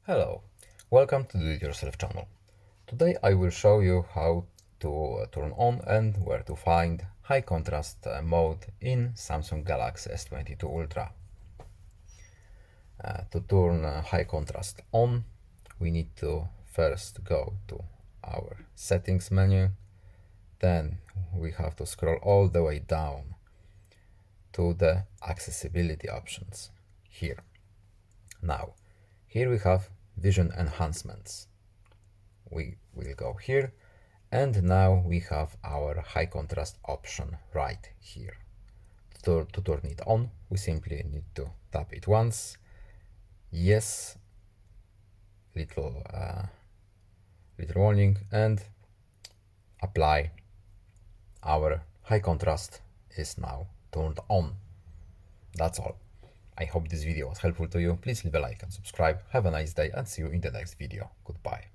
Hello, welcome to the Do-It-Yourself channel. Today I will show you how to turn on and where to find high contrast mode in Samsung Galaxy S22 Ultra. To turn high contrast on, we need to first go to our settings menu, then we have to scroll all the way down to the accessibility options here. Now, here we have vision enhancements. We will go here, and now we have our high contrast option right here. To turn it on, we simply need to tap it once, yes, little warning, and apply. Our high contrast is now turned on. That's all. I hope this video was helpful to you. Please leave a like and subscribe. Have a nice day and see you in the next video. Goodbye.